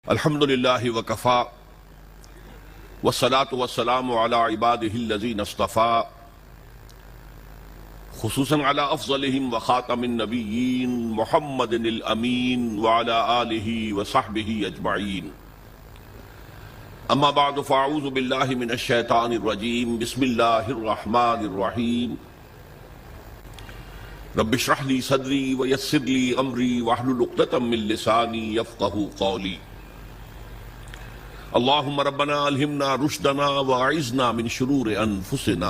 الحمد للہ وکفا والصلاة والسلام علی عباده الذین اصطفا خصوصاً علی افضلهم وخاتم النبیین محمد الامین وعلی آلہ وصحبہ اجمعین. اما بعد فاعوذ باللہ من الشیطان الرجیم. بسم اللہ الرحمن الرحیم. رب اشرح لی صدری ویسر لی امری واحلل عقدۃ من لسانی یفقہوا قولی. اللہم ربنا الہمنا رشدنا واعذنا من شرور انفسنا.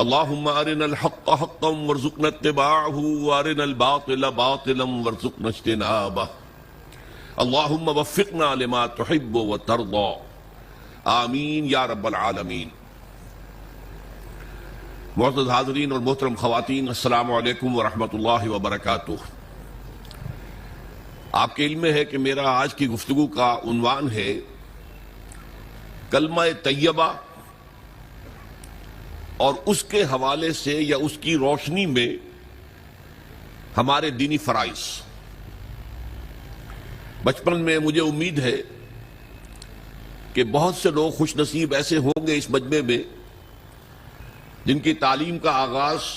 اللہم ارنا الحق حقا وارزقنا اتباعہ وارنا الباطل باطلا وارزقنا اجتنابہ. اللہم وفقنا لما تحب وترضى. آمین یا رب العالمین. معزز حاضرین اور محترم خواتین، السلام علیکم ورحمۃ اللہ وبرکاتہ. آپ کے علم میں ہے کہ میرا آج کی گفتگو کا عنوان ہے کلمہ طیبہ اور اس کے حوالے سے یا اس کی روشنی میں ہمارے دینی فرائض. بچپن میں مجھے امید ہے کہ بہت سے لوگ خوش نصیب ایسے ہوں گے اس مجمع میں جن کی تعلیم کا آغاز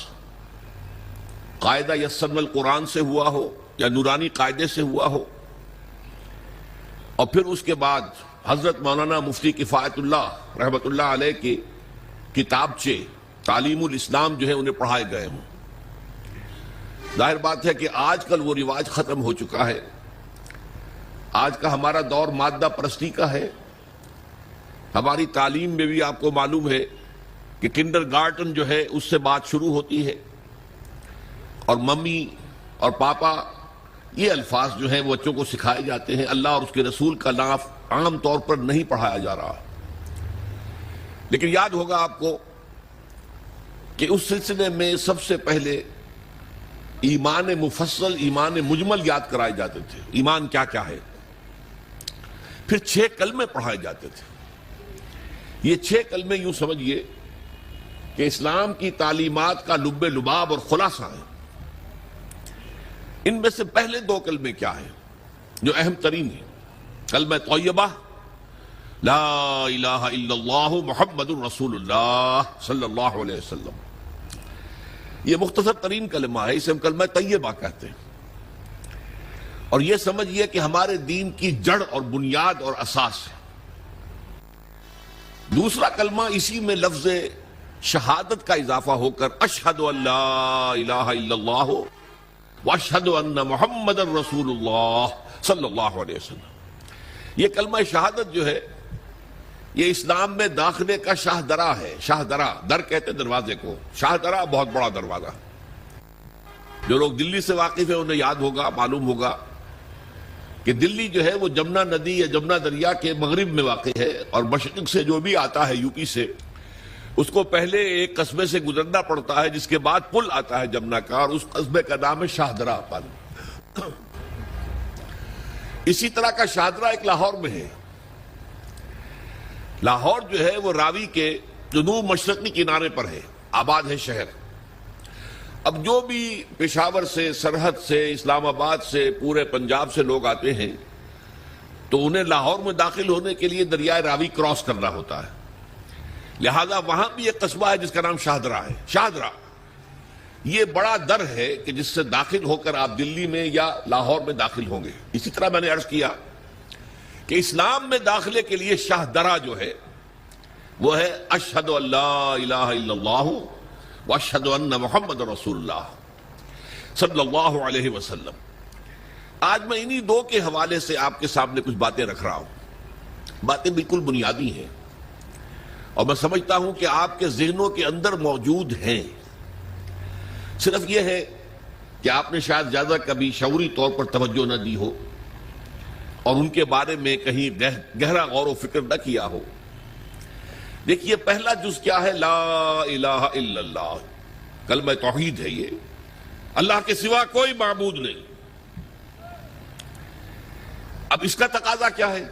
قاعدہ یسرنا القرآن سے ہوا ہو یا نورانی قاعدے سے ہوا ہو، اور پھر اس کے بعد حضرت مولانا مفتی کفایت اللہ رحمۃ اللہ علیہ کے کتابچے تعلیم الاسلام جو ہے انہیں پڑھائے گئے ہوں. ظاہر بات ہے کہ آج کل وہ رواج ختم ہو چکا ہے. آج کا ہمارا دور مادہ پرستی کا ہے. ہماری تعلیم میں بھی آپ کو معلوم ہے کہ کنڈر گارٹن جو ہے اس سے بات شروع ہوتی ہے، اور ممی اور پاپا یہ الفاظ جو ہیں وہ بچوں کو سکھائے جاتے ہیں. اللہ اور اس کے رسول کا نام عام طور پر نہیں پڑھایا جا رہا. لیکن یاد ہوگا آپ کو کہ اس سلسلے میں سب سے پہلے ایمان مفصل، ایمان مجمل یاد کرائے جاتے تھے. ایمان کیا کیا ہے. پھر 6 کلمے پڑھائے جاتے تھے. یہ 6 کلمے یوں سمجھیے کہ اسلام کی تعلیمات کا لب لباب اور خلاصہ ہے. ان میں سے پہلے 2 کلمے کیا ہیں جو اہم ترین ہیں؟ کلمہ طیبہ لا الہ الا اللہ محمد الرسول اللہ صلی اللہ علیہ وسلم. یہ مختصر ترین کلمہ ہے، اسے ہم کلمہ طیبہ کہتے ہیں. اور یہ سمجھیے کہ ہمارے دین کی جڑ اور بنیاد اور اساس ہے. دوسرا کلمہ اسی میں لفظ شہادت کا اضافہ ہو کر اشہد ان لا الہ الا اللہ واشہد ان محمد الرسول اللہ صلی اللہ علیہ وسلم. یہ کلمہ شہادت جو ہے یہ اسلام میں داخلے کا شاہ درا ہے. شاہ درا، در کہتے دروازے کو، شاہ درا بہت بڑا دروازہ. جو لوگ دلی سے واقف ہیں انہیں یاد ہوگا، معلوم ہوگا کہ دلی جو ہے وہ جمنا ندی یا جمنا دریا کے مغرب میں واقع ہے، اور مشرق سے جو بھی آتا ہے یو پی سے اس کو پہلے ایک قصبے سے گزرنا پڑتا ہے، جس کے بعد پل آتا ہے جمنا کا، اور اس قصبے کا نام ہے شاہدرہ. اسی طرح کا شاہدرہ ایک لاہور میں ہے. لاہور جو ہے وہ راوی کے جنوب مشرقی کنارے پر ہے، آباد ہے شہر. اب جو بھی پشاور سے، سرحد سے، اسلام آباد سے، پورے پنجاب سے لوگ آتے ہیں تو انہیں لاہور میں داخل ہونے کے لیے دریائے راوی کراس کرنا ہوتا ہے. لہذا وہاں بھی ایک قصبہ ہے جس کا نام شاہدرہ ہے. شاہدرہ یہ بڑا در ہے کہ جس سے داخل ہو کر آپ دلی میں یا لاہور میں داخل ہوں گے. اسی طرح میں نے عرض کیا کہ اسلام میں داخلے کے لیے شاہدرہ جو ہے وہ ہے اشہد ان لا الہ الا اللہ واشہد ان محمد رسول اللہ صلی اللہ علیہ وسلم. آج میں انہی 2 کے حوالے سے آپ کے سامنے کچھ باتیں رکھ رہا ہوں. باتیں بالکل بنیادی ہیں اور میں سمجھتا ہوں کہ آپ کے ذہنوں کے اندر موجود ہیں. صرف یہ ہے کہ آپ نے شاید زیادہ کبھی شعوری طور پر توجہ نہ دی ہو اور ان کے بارے میں کہیں گہرا غور و فکر نہ کیا ہو. دیکھیے پہلا جز کیا ہے؟ لا الہ الا اللہ. کلمہ توحید ہے. یہ اللہ کے سوا کوئی معبود نہیں. اب اس کا تقاضا کیا ہے؟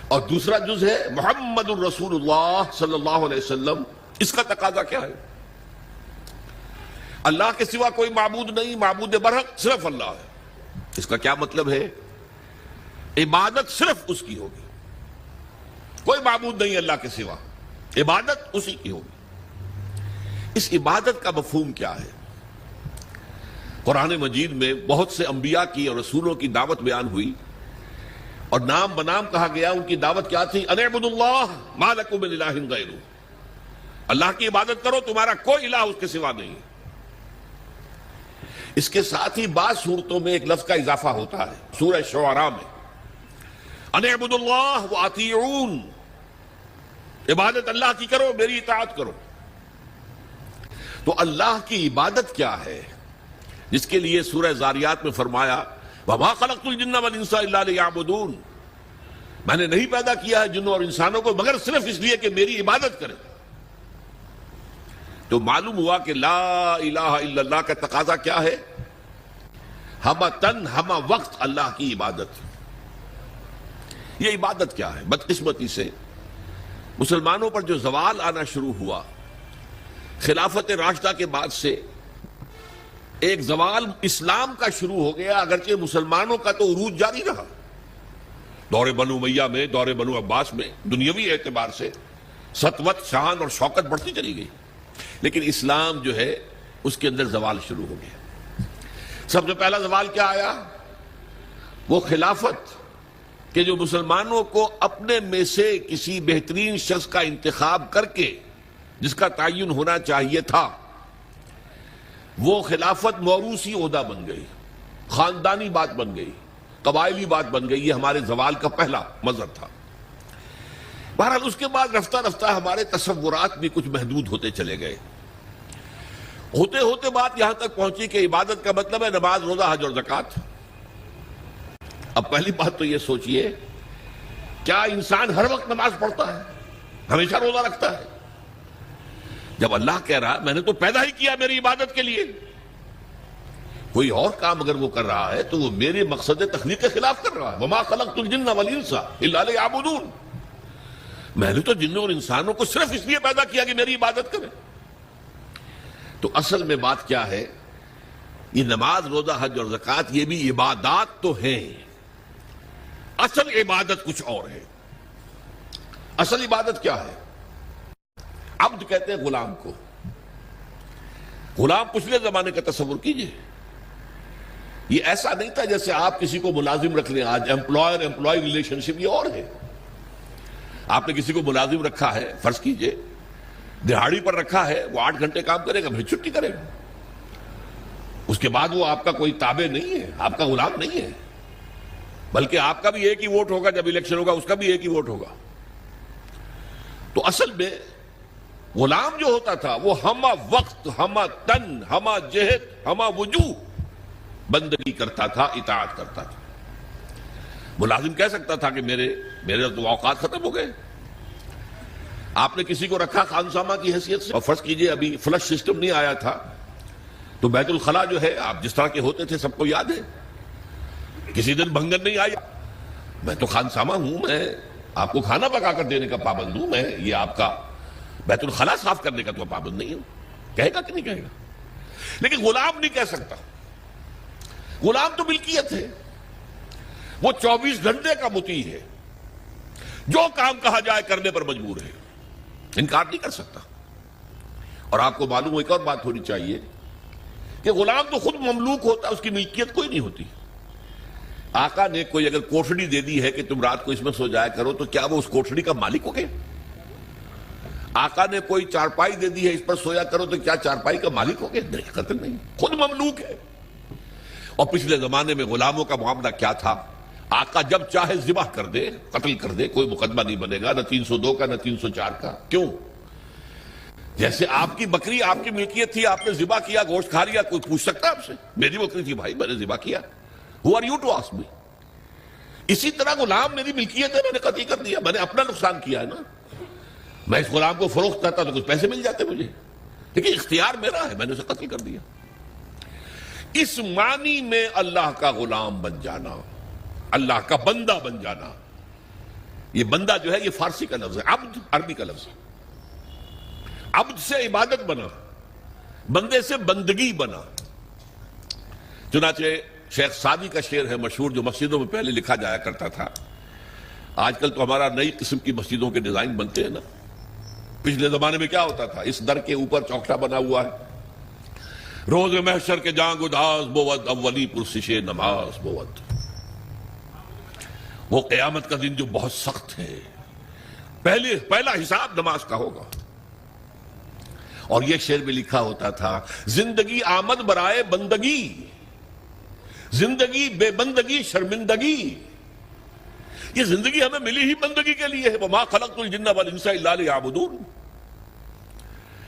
اور دوسرا جز ہے محمد الرسول اللہ صلی اللہ علیہ وسلم. اس کا تقاضا کیا ہے؟ اللہ کے سوا کوئی معبود نہیں، معبود برحق صرف اللہ ہے. اس کا کیا مطلب ہے عبادت صرف اس کی ہوگی، کوئی معبود نہیں اللہ کے سوا، عبادت اسی کی ہوگی۔ اس عبادت کا مفہوم کیا ہے؟ قرآن مجید میں بہت سے انبیاء کی اور رسولوں کی دعوت بیان ہوئی اور نام بنام کہا گیا۔ ان کی دعوت کیا تھی؟ ان اعبدوا اللہ ما لکم من الہ غیرہ، اللہ کی عبادت کرو، تمہارا کوئی الہ اس کے سوا نہیں۔ اس کے ساتھ ہی بعض صورتوں میں ایک لفظ کا اضافہ ہوتا ہے۔ سورہ شعراء میں ان اعبدوا اللہ واطیعون، عبادت اللہ کی کرو، میری اطاعت کرو۔ تو اللہ کی عبادت کیا ہے، جس کے لیے سورہ زاریات میں فرمایا وَمَا خَلَقْتُ الْجِنَّ وَالْإِنسَ إِلَّا لِيَعْبُدُونَ، میں نے نہیں پیدا کیا ہے جنوں اور انسانوں کو مگر صرف اس لیے کہ میری عبادت کریں۔ تو معلوم ہوا کہ لا الہ الا اللہ کا تقاضا کیا ہے؟ ہمہ تن ہمہ وقت اللہ کی عبادت۔ یہ عبادت کیا ہے؟ بدقسمتی سے مسلمانوں پر جو زوال آنا شروع ہوا خلافت راشدہ کے بعد سے، ایک زوال اسلام کا شروع ہو گیا، اگرچہ مسلمانوں کا تو عروج جاری رہا۔ دور بنو امیہ میں، دور بنو عباس میں دنیاوی اعتبار سے سطوت، شان اور شوکت بڑھتی چلی گئی، لیکن اسلام جو ہے اس کے اندر زوال شروع ہو گیا۔ سب سے پہلا زوال کیا آیا؟ وہ خلافت کہ جو مسلمانوں کو اپنے میں سے کسی بہترین شخص کا انتخاب کر کے جس کا تعین ہونا چاہیے تھا، وہ خلافت موروثی عہدہ بن گئی، خاندانی بات بن گئی، قبائلی بات بن گئی۔ یہ ہمارے زوال کا پہلا مظہر تھا۔ بہرحال اس کے بعد رفتہ رفتہ ہمارے تصورات بھی کچھ محدود ہوتے چلے گئے، ہوتے ہوتے بات یہاں تک پہنچی کہ عبادت کا مطلب ہے نماز، روزہ، حج اور زکوٰۃ۔ اب پہلی بات تو یہ سوچئے، کیا انسان ہر وقت نماز پڑھتا ہے، ہمیشہ روزہ رکھتا ہے؟ جب اللہ کہہ رہا میں نے تو پیدا ہی کیا میری عبادت کے لیے، کوئی اور کام اگر وہ کر رہا ہے تو وہ میرے مقصد تخلیق کے خلاف کر رہا ہے۔ وَمَا خَلَقْتُ الْجِنَّ وَالْإِنسَ إِلَّا لِيَعْبُدُونَ، میں نے تو جنوں اور انسانوں کو صرف اس لیے پیدا کیا کہ میری عبادت کریں۔ تو اصل میں بات کیا ہے؟ یہ نماز، روزہ، حج اور زکوٰۃ یہ بھی عبادات تو ہیں، اصل عبادت کچھ اور ہے۔ اصل عبادت کیا ہے؟ عبد کہتے ہیں غلام کو۔ غلام پچھلے زمانے کا تصور کیجئے، یہ ایسا نہیں تھا جیسے آپ کسی کو ملازم رکھ لیں۔ آج امپلائر امپلائی ریلیشن شپ یہ اور ہے۔ آپ نے کسی کو ملازم رکھا ہے، فرض کیجئے دہاڑی پر رکھا ہے، وہ 8 گھنٹے کام کرے گا پھر چھٹی کرے گا، اس کے بعد وہ آپ کا کوئی تابع نہیں ہے، آپ کا غلام نہیں ہے، بلکہ آپ کا بھی ایک ہی ووٹ ہوگا، جب الیکشن ہوگا اس کا بھی ایک ہی ووٹ ہوگا۔ تو اصل میں غلام جو ہوتا تھا وہ ہمہ وقت، ہمہ تن، ہمہ جہت، ہمہ وجوہ بندگی کرتا تھا، اطاعت کرتا تھا۔ ملازم کہہ سکتا تھا کہ میرے تو اوقات ختم ہو گئے۔ آپ نے کسی کو رکھا خانسامہ کی حیثیت سے، اور فرض کیجئے ابھی فلش سسٹم نہیں آیا تھا تو بیت الخلاء جو ہے آپ جس طرح کے ہوتے تھے سب کو یاد ہے، کسی دن بھنگن نہیں آئی، میں تو خانسامہ ہوں، میں آپ کو کھانا پکا کر دینے کا پابند ہوں، میں یہ آپ کا بیت الخلاء صاف کرنے کا تو پابند نہیں ہوں۔ کہے گا کہ نہیں کہے گا؟ لیکن غلام نہیں کہہ سکتا۔ غلام تو ملکیت ہے، وہ 24 گھنٹے کا مطیع ہے، جو کام کہا جائے کرنے پر مجبور ہے، انکار نہیں کر سکتا۔ اور آپ کو معلوم ہو ایک اور بات ہونی چاہیے کہ غلام تو خود مملوک ہوتا ہے، اس کی ملکیت کوئی نہیں ہوتی۔ آقا نے کوئی اگر کوٹھڑی دے دی ہے کہ تم رات کو اس میں سو جایا کرو تو کیا وہ اس کوٹھڑی کا مالک ہو گیا؟ آقا نے کوئی چارپائی دے دی ہے اس پر سویا کرو تو کیا چارپائی کا مالک ہو گیا؟ نہیں، قطعاً نہیں، خود مملوک ہے۔ اور پچھلے زمانے میں غلاموں کا معاملہ کیا تھا؟ آقا جب چاہے ذبح کر دے، قتل کر دے، کوئی مقدمہ نہیں بنے گا، نہ 302 کا نہ 304 کا۔ کیوں؟ جیسے آپ کی بکری آپ کی ملکیت تھی، آپ نے ذبح کیا، گوشت کھا لیا، کوئی پوچھ سکتا ہے آپ سے؟ میری بکری تھی بھائی، میں نے ذبح کیا، Who are you to ask me؟ اسی طرح غلام میری ملکیت ہے، میں نے قتل کر دیا، میں نے اپنا نقصان کیا ہے نا۔ میں اس غلام کو فروخت کرتا تو کچھ پیسے مل جاتے مجھے، لیکن اختیار میرا ہے، میں نے اسے قتل کر دیا۔ اس معنی میں اللہ کا غلام بن جانا، اللہ کا بندہ بن جانا، یہ بندہ جو ہے یہ فارسی کا لفظ ہے، عبد عربی کا لفظ ہے۔ عبد سے عبادت بنا، بندے سے بندگی بنا۔ چنانچہ شیخ سعدی کا شعر ہے مشہور، جو مسجدوں میں پہلے لکھا جایا کرتا تھا. آج کل تو ہمارا نئی قسم کی مسجدوں کے ڈیزائن بنتے ہیں نا. پچھلے زمانے میں کیا ہوتا تھا؟ اس در کے اوپر چوکٹا بنا ہوا ہے، روز محشر کے جانگ اداس بود اولی پرسش نماز بود. وہ قیامت کا دن جو بہت سخت ہے، پہلا حساب نماز کا ہوگا. اور یہ شعر میں لکھا ہوتا تھا، زندگی آمد برائے بندگی، زندگی بے بندگی شرمندگی. یہ زندگی ہمیں ملی ہی بندگی کے لیے ہے. وَمَا خَلَقْتُ الْجِنَّ وَالْإِنسَ إِلَّا لِيَعْبُدُونِ.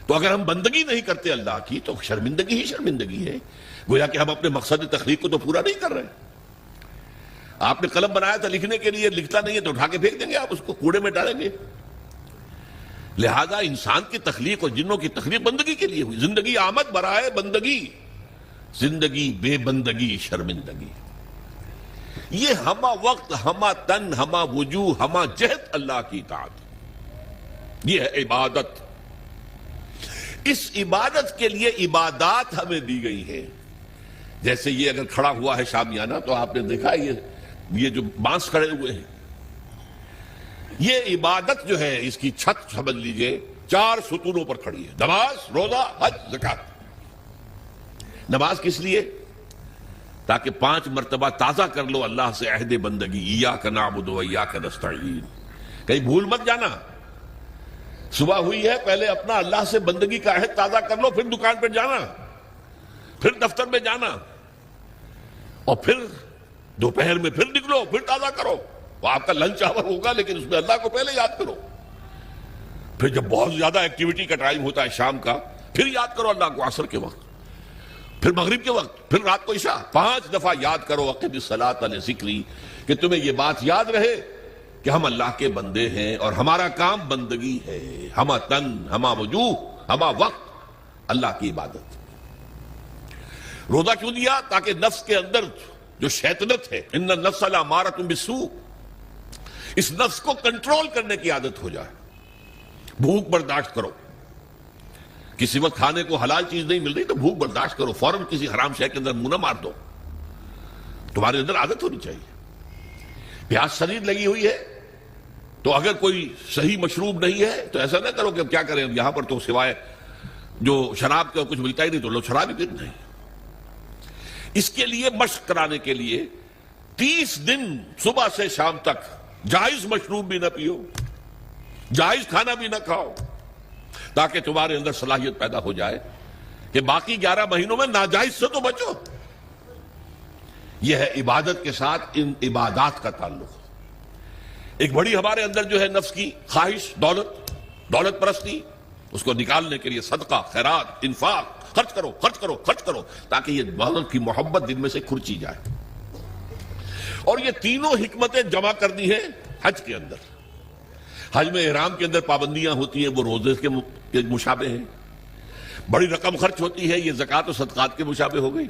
تو اگر ہم بندگی نہیں کرتے اللہ کی تو شرمندگی ہی شرمندگی ہے. گویا کہ ہم اپنے مقصد تخلیق کو تو پورا نہیں کر رہے. آپ نے قلم بنایا تھا لکھنے کے لیے، لکھتا نہیں ہے تو اٹھا کے پھینک دیں گے، آپ اس کو کوڑے میں ڈالیں گے. لہذا انسان کی تخلیق اور جنوں کی تخلیق بندگی کے لیے ہوئی. زندگی آمد برائے بندگی، زندگی بے بندگی شرمندگی. یہ ہما وقت، ہما تن، ہما وجوہ، ہما جہد اللہ کی اطاعت. یہ ہے عبادت. اس عبادت کے لیے عبادات ہمیں دی گئی ہیں. جیسے یہ اگر کھڑا ہوا ہے شامیانہ تو آپ نے دیکھا یہ جو بانس کھڑے ہوئے ہیں، یہ عبادت جو ہے اس کی چھت سمجھ لیجئے 4 ستونوں پر کھڑی ہے. نماز، روزہ، حج، زکات. نماز کس لیے؟ تاکہ 5 مرتبہ تازہ کر لو اللہ سے عہد بندگی، ایاک نعبد و ایاک نستعین. کہیں بھول مت جانا. صبح ہوئی ہے، پہلے اپنا اللہ سے بندگی کا عہد تازہ کر لو، پھر دکان پہ جانا، پھر دفتر میں جانا، اور پھر دوپہر میں پھر نکلو، پھر تازہ کرو. وہ آپ کا لنچ آور ہوگا لیکن اس میں اللہ کو پہلے یاد کرو. پھر جب بہت زیادہ ایکٹیویٹی کا ٹائم ہوتا ہے شام کا، پھر یاد کرو اللہ کو عصر کے وقت، پھر مغرب کے وقت، پھر رات کو عشاء. 5 دفعہ یاد کرو اقم الصلاۃ لذکری، کہ تمہیں یہ بات یاد رہے کہ ہم اللہ کے بندے ہیں اور ہمارا کام بندگی ہے. ہما تن، ہما وجوہ، ہما وقت اللہ کی عبادت. روزہ کیوں دیا؟ تاکہ نفس کے اندر جو شیطنت ہے، ان النفس لامارۃ بالسوء، اس نفس کو کنٹرول کرنے کی عادت ہو جائے. بھوک برداشت کرو. کسی وقت کھانے کو حلال چیز نہیں مل رہی تو بھوک برداشت کرو، فوراً کسی حرام شے کے اندر منہ نہ مار دو. تمہارے اندر عادت ہونی چاہیے. پیاس شدید لگی ہوئی ہے تو اگر کوئی صحیح مشروب نہیں ہے تو ایسا نہ کرو کہ اب کیا کریں، یہاں پر تو سوائے جو شراب کا کچھ ملتا ہی نہیں تو لو شراب ہی پیتے ہیں. اس کے لیے مشق کرانے کے لیے 30 دن صبح سے شام تک جائز مشروب بھی نہ پیو، جائز کھانا بھی نہ کھاؤ، تاکہ تمہارے اندر صلاحیت پیدا ہو جائے کہ باقی 11 مہینوں میں ناجائز سے تو بچو. یہ ہے عبادت کے ساتھ ان عبادات کا تعلق. ایک بڑی ہمارے اندر جو ہے نفس کی خواہش، دولت پرستی، اس کو نکالنے کے لیے صدقہ، خیرات، انفاق، خرچ کرو خرچ کرو خرچ کرو، تاکہ یہ دولت کی محبت دل میں سے کھرچی جائے. اور یہ تینوں حکمتیں جمع کرنی ہیں حج کے اندر. حج میں احرام کے اندر پابندیاں ہوتی ہیں، وہ روزے کے مشابہ ہیں. بڑی رقم خرچ ہوتی ہے، یہ زکوٰۃ و صدقات کے مشابہ ہو گئی.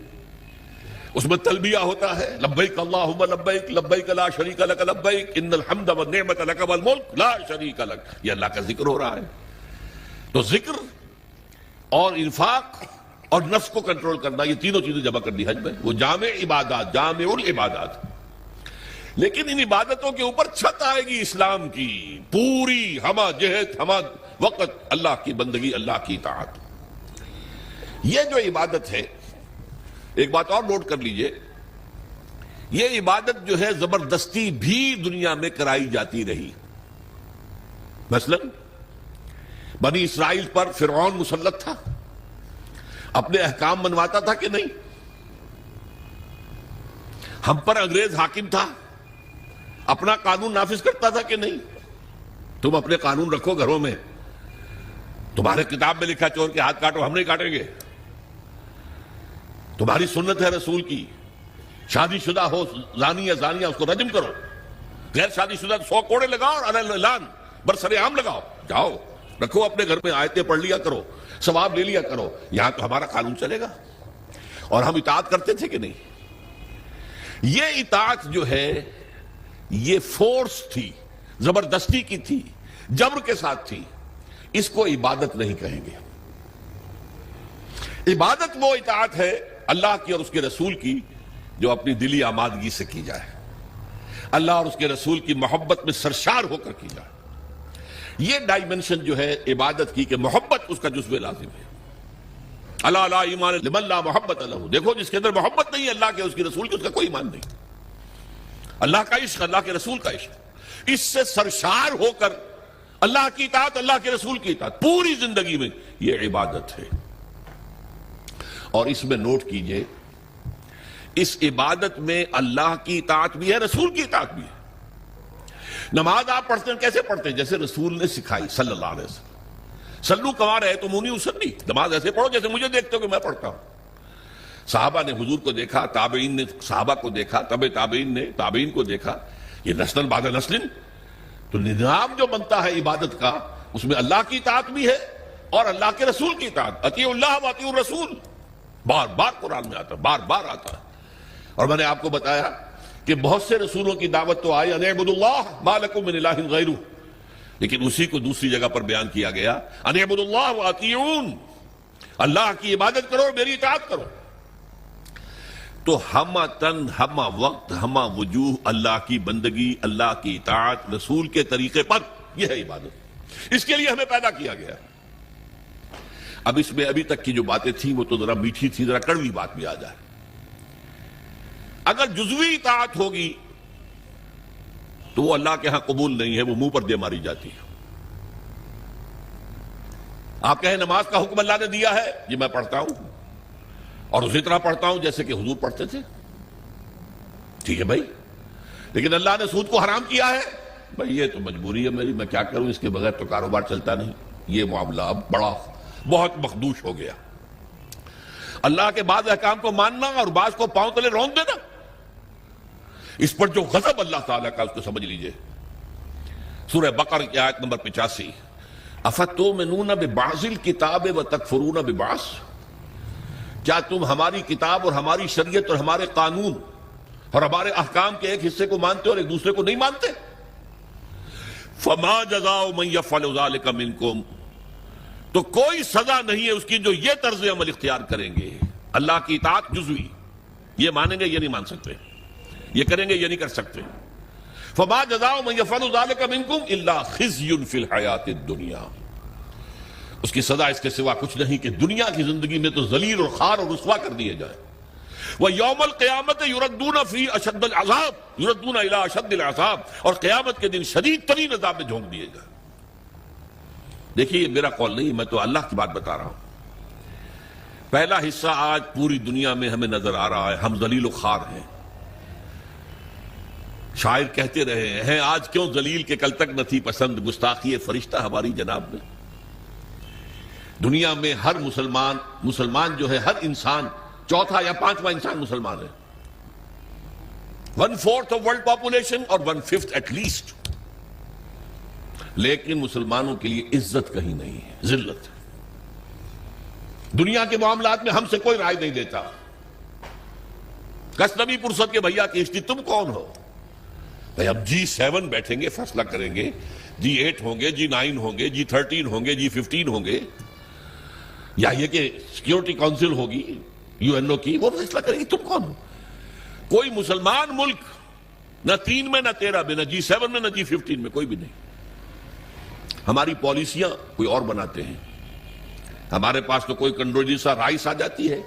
اس میں تلبیہ ہوتا ہے، لبیک اللہم لبیک لبیک لا شریک لک لبیک ان الحمد والنعمت لک والملک لا شریک لک. یہ اللہ کا ذکر ہو رہا ہے. تو ذکر اور انفاق اور نفس کو کنٹرول کرنا، یہ تینوں چیزیں جمع کر دی حج میں. وہ جامع عبادات، جامع العبادات. لیکن ان عبادتوں کے اوپر چھت آئے گی اسلام کی پوری، ہما جہد، ہما وقت اللہ کی بندگی، اللہ کی اطاعت. یہ جو عبادت ہے، ایک بات اور نوٹ کر لیجئے، یہ عبادت جو ہے زبردستی بھی دنیا میں کرائی جاتی رہی. مثلا بنی اسرائیل پر فرعون مسلط تھا، اپنے احکام منواتا تھا کہ نہیں؟ ہم پر انگریز حاکم تھا، اپنا قانون نافذ کرتا تھا کہ نہیں؟ تم اپنے قانون رکھو گھروں میں. تمہارے کتاب میں لکھا چور کے ہاتھ کاٹو، ہم نہیں کاٹیں گے. تمہاری سنت ہے رسول کی، شادی شدہ ہو زانی یا زانیہ اس کو رجم کرو، غیر شادی شدہ 100 کوڑے لگاؤ اور اعلان برسر عام لگاؤ. جاؤ رکھو اپنے گھر میں، آیتیں پڑھ لیا کرو، ثواب لے لیا کرو. یہاں تو ہمارا قانون چلے گا. اور ہم اطاعت کرتے تھے کہ نہیں؟ یہ اطاعت جو ہے یہ فورس تھی، زبردستی کی تھی، جبر کے ساتھ تھی. اس کو عبادت نہیں کہیں گے. عبادت وہ اطاعت ہے اللہ کی اور اس کے رسول کی جو اپنی دلی آمادگی سے کی جائے، اللہ اور اس کے رسول کی محبت میں سرشار ہو کر کی جائے۔ یہ ڈائمنشن جو ہے عبادت کی کہ محبت اس کا جزو لازم ہے۔ اللہ لا ایمان لمن لا محبت لہ، دیکھو جس کے اندر محبت نہیں ہے اللہ کے اس کے رسول کی، اس کا کوئی ایمان نہیں۔ اللہ کا عشق، اللہ کے رسول کا عشق، اس سے سرشار ہو کر اللہ کی اطاعت، اللہ کے رسول کی اطاعت پوری زندگی میں، یہ عبادت ہے۔ اور اس میں نوٹ کیجئے، اس عبادت میں اللہ کی اطاعت بھی ہے، رسول کی اطاعت بھی ہے۔ نماز آپ پڑھتے ہیں کیسے پڑھتے ہیں؟ جیسے رسول نے سکھائی صلی اللہ علیہ وسلم۔ صلو کما رأیتمونی اصلی، نماز ایسے پڑھو جیسے مجھے دیکھتے ہو کہ میں پڑھتا ہوں۔ صحابہ نے حضور کو دیکھا، تابعین نے صحابہ کو دیکھا، تابعین نے تابعین کو دیکھا، یہ نسل بعد نسل۔ تو نظام جو بنتا ہے عبادت کا، اس میں اللہ کی اطاعت بھی ہے اور اللہ کے رسول کی اطاعت۔ اطیعوا اللہ و اطیعوا الرسول، بار بار قرآن میں آتا ہے، بار بار آتا ہے۔ اور میں نے آپ کو بتایا کہ بہت سے رسولوں کی دعوت تو آئی ان اعبدوا اللہ ما لکم من الہ غیرہ، لیکن اسی کو دوسری جگہ پر بیان کیا گیا ان اعبدوا اللہ واطیعون، اللہ کی عبادت کرو اور میری اطاعت کرو۔ تو ہمہ تن، ہمہ وقت، ہمہ وجوہ اللہ کی بندگی، اللہ کی اطاعت رسول کے طریقے پر، یہ ہے عبادت۔ اس کے لیے ہمیں پیدا کیا گیا۔ اب اس میں ابھی تک کی جو باتیں تھیں وہ تو ذرا میٹھی تھی، ذرا کڑوی بات بھی آ جائے۔ اگر جزوی اطاعت ہوگی تو وہ اللہ کے ہاں قبول نہیں ہے، وہ منہ پر دے ماری جاتی ہے۔ آپ کہیں نماز کا حکم اللہ نے دیا ہے، یہ میں پڑھتا ہوں اور اسی طرح پڑھتا ہوں جیسے کہ حضور پڑھتے تھے، ٹھیک ہے بھائی، لیکن اللہ نے سود کو حرام کیا ہے، بھائی یہ تو مجبوری ہے میری، میں کیا کروں، اس کے بغیر تو کاروبار چلتا نہیں۔ یہ معاملہ اب بہت مخدوش ہو گیا۔ اللہ کے بعض احکام کو ماننا اور بعض کو پاؤں تلے رون دینا، اس پر جو غضب اللہ تعالیٰ کا، اس کو سمجھ لیجئے۔ سورہ بقرہ کی آیت نمبر 85، افتؤمنون ببعض الکتاب وتکفرون ببعض، کیا تم ہماری کتاب اور ہماری شریعت اور ہمارے قانون اور ہمارے احکام کے ایک حصے کو مانتے اور ایک دوسرے کو نہیں مانتے؟ فما جزاء من یفعل ذلک منکم، تو کوئی سزا نہیں ہے اس کی جو یہ طرز عمل اختیار کریں گے۔ اللہ کی اطاعت جزوی، یہ مانیں گے یہ نہیں مان سکتے، یہ کریں گے یہ نہیں کر سکتے۔ فما جزاء من یفعل ذلک منکم الا خزی فی الحیاۃ الدنیا، اس کی سزا اس کے سوا کچھ نہیں کہ دنیا کی زندگی میں تو ذلیل اور خوار اور رسوا کر دیے جائیں۔ وَيَوْمَ الْقِيَامَةِ يُرَدُّونَ فِي أَشَدِّ الْعَذَابِ، يُرَدُّونَ إِلَىٰ أَشَدِّ الْعَذَابِ، اور قیامت کے دن شدید ترین عذاب میں جھونک دیے جائیں۔ دیکھیے یہ میرا قول نہیں، میں تو اللہ کی بات بتا رہا ہوں۔ پہلا حصہ آج پوری دنیا میں ہمیں نظر آ رہا ہے، ہم ذلیل و خوار ہیں۔ شاعر کہتے رہے ہیں آج کیوں ذلیل کے کل تک نہ تھی پسند، گستاخی فرشتہ ہماری جناب میں۔ دنیا میں ہر مسلمان جو ہے، ہر انسان چوتھا یا پانچواں انسان مسلمان ہے۔ 1/4 آف ورلڈ پاپولیشن اور 1/5 ایٹ لیسٹ، لیکن مسلمانوں کے لیے عزت کہیں نہیں ہے، ذلت۔ دنیا کے معاملات میں ہم سے کوئی رائے نہیں دیتا۔ کسنوی پرست کے بھیا کشتی، تم کون ہو؟ بھائی اب G7 بیٹھیں گے، فیصلہ کریں گے، G8 ہوں گے، G9 ہوں گے، G13 ہوں گے، G15 ہوں گے، یا یہ کہ سیکیورٹی کونسل ہوگی UNO کی، وہ فیصلہ کریں گے تم کون ہو؟ کوئی مسلمان ملک نہ 3 میں نہ 13 میں، نہ G7 میں نہ G15 میں، کوئی بھی نہیں۔ ہماری پالیسیاں کوئی اور بناتے ہیں، ہمارے پاس تو کوئی کنڈولیزا رائس آ جاتی ہے،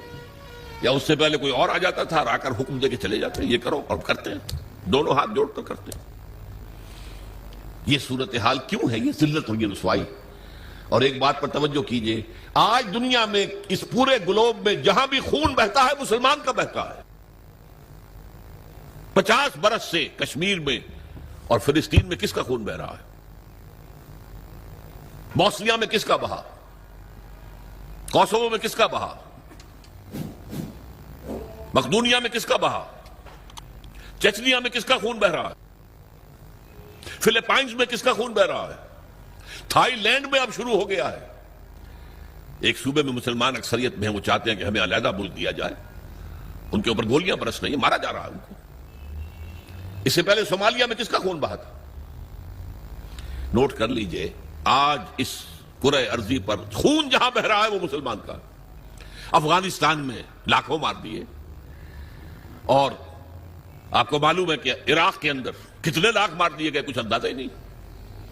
یا اس سے پہلے کوئی اور آ جاتا تھا، آ کر حکم دے کے چلے جاتے ہیں یہ کرو، اور کرتے ہیں، دونوں ہاتھ جوڑ کر کرتے ہیں۔ یہ صورتحال کیوں ہے؟ یہ ذلت اور یہ رسوائی۔ اور ایک بات پر توجہ کیجئے، آج دنیا میں اس پورے گلوب میں جہاں بھی خون بہتا ہے مسلمان کا بہتا ہے۔ 50 برس سے کشمیر میں اور فلسطین میں کس کا خون بہ رہا ہے؟ بوسنیا میں کس کا بہا؟ کوسوو میں کس کا بہا؟ مقدونیہ میں کس کا بہا؟ چچنیا میں کس کا خون بہ رہا ہے؟ فلپائنز میں کس کا خون بہ رہا ہے؟ تھائی لینڈ میں اب شروع ہو گیا ہے۔ ایک صوبے میں مسلمان اکثریت میں ہیں، وہ چاہتے ہیں کہ ہمیں علیحدہ ملک دیا جائے، ان کے اوپر گولیاں برس رہی ہیں، مارا جا رہا ہے ان کو۔ اس سے پہلے صومالیہ میں کس کا خون بہا تھا؟ نوٹ کر لیجئے، آج اس کرۂ ارضی پر خون جہاں بہ رہا ہے وہ مسلمان کا۔ افغانستان میں لاکھوں مار دیے، اور آپ کو معلوم ہے کہ عراق کے اندر کتنے لاکھ مار دیے گئے کچھ اندازہ ہی نہیں،